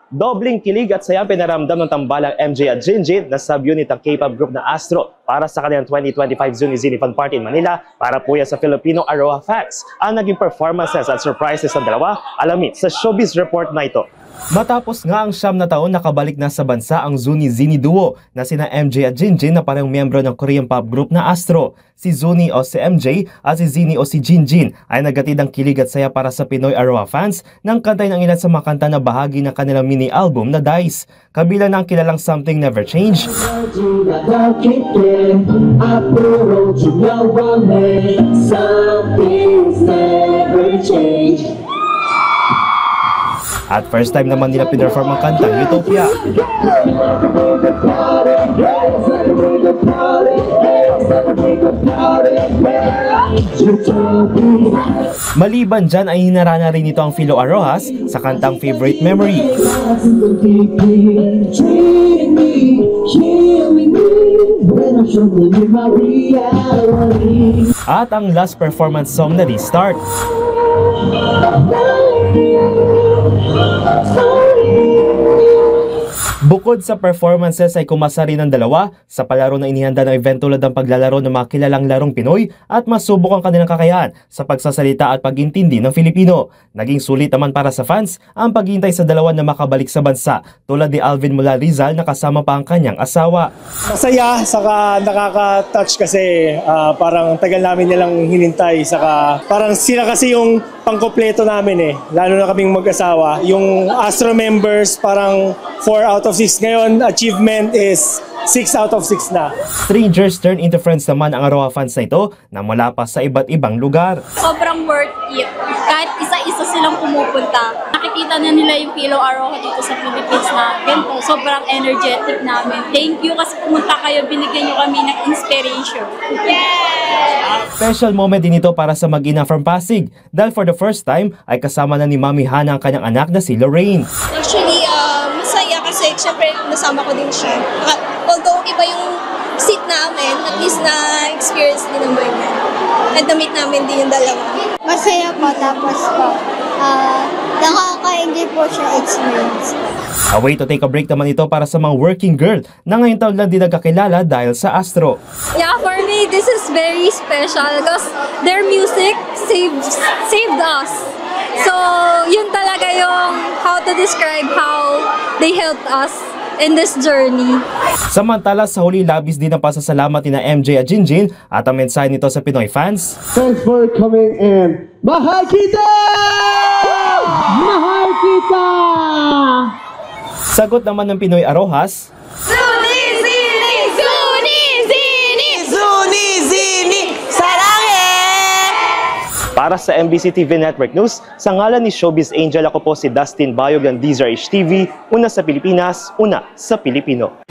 Dobling kilig at sayang pinaramdam ng tambalang MJ at Jinjin na subunit ng K-pop group na Astro para sa kanilang 2025 Zuni Zini Fun Party in Manila para po yan sa Filipino Aroha fans. Ang naging performances at surprises ng dalawa, alamin sa Showbiz Report na ito. Matapos nga ang 9 na taon, nakabalik na sa bansa ang Zuni Zini duo na sina MJ at Jinjin na parang miyembro ng Korean pop group na Astro. Si Zuni o si MJ at si Zini o si Jinjin ay nagatid ang kilig at saya para sa Pinoy Aroha fans nang kantay ng ilan sa mga kanta na bahagi ng kanilang mini album na Dice. Kabilang ng kilalang Something Never Change, at first time naman nila pinerform ang kantang Utopia. Maliban dyan ay hinarana rin ito ang Philo Arohas sa kantang Favorite Memory. At ang last performance song na Restart. Bukod sa performances ay kumasa rin ang dalawa sa palaro na inihanda ng event tulad ng paglalaro ng mga kilalang larong Pinoy at masubok ang kanilang kakayahan sa pagsasalita at pag-intindi ng Filipino. Naging sulit naman para sa fans ang paghintay sa dalawa na makabalik sa bansa tulad ni Alvin Mula Rizal na kasama pa ang kanyang asawa. Masaya, saka nakaka-touch kasi parang tagal namin nilang hinintay, saka parang sila kasi yung pangkompleto namin lalo na kaming mag-asawa. Yung Astro members parang 4 out of 6 ngayon, achievement is 6 out of 6 na. Strangers turn into friends naman ang Aroha fans na ito na mula pa sa iba't ibang lugar. Sobrang worth it. Kahit isa-isa silang pumupunta. Nakikita na nila yung Philo Aroha dito sa Philippines na ganito. Sobrang energetic namin. Thank you kasi pumunta kayo. Binigyan nyo kami ng inspiration. Yeah! Special moment din ito para sa mag-ina from Pasig dahil for the first time ay kasama na ni Mami Hana ang kanyang anak na si Lorraine. Actually, masaya kasi syempre nasama ko din siya. Although iba yung seat namin, at least na-experience din naman niya. At na-meet namin din yung dalawa. Masaya po, tapos po, nakaka-enjoy po siya experience. A way to take a break naman ito para sa mga working girl na ngayon taon lang din nagkakilala dahil sa Astro. Yeah, for me, this is very special because their music saved us. So, yun talaga yung how to describe how they helped us in this journey. Samantala, sa huli labis din ang pasasalamat ni na MJ at Jinjin at ang mensahe nito sa Pinoy fans. Thanks for coming in. Mahal kita! Mahal kita! Sagot naman ng Pinoy Arohas, Zuni Zini! Zuni Zini! Zuni Zini! Saranghe! para sa MBC TV Network News, sa ngalan ni Showbiz Angel, ako po si Dustin Bayog ng DZRH TV, una sa Pilipinas, una sa Pilipino.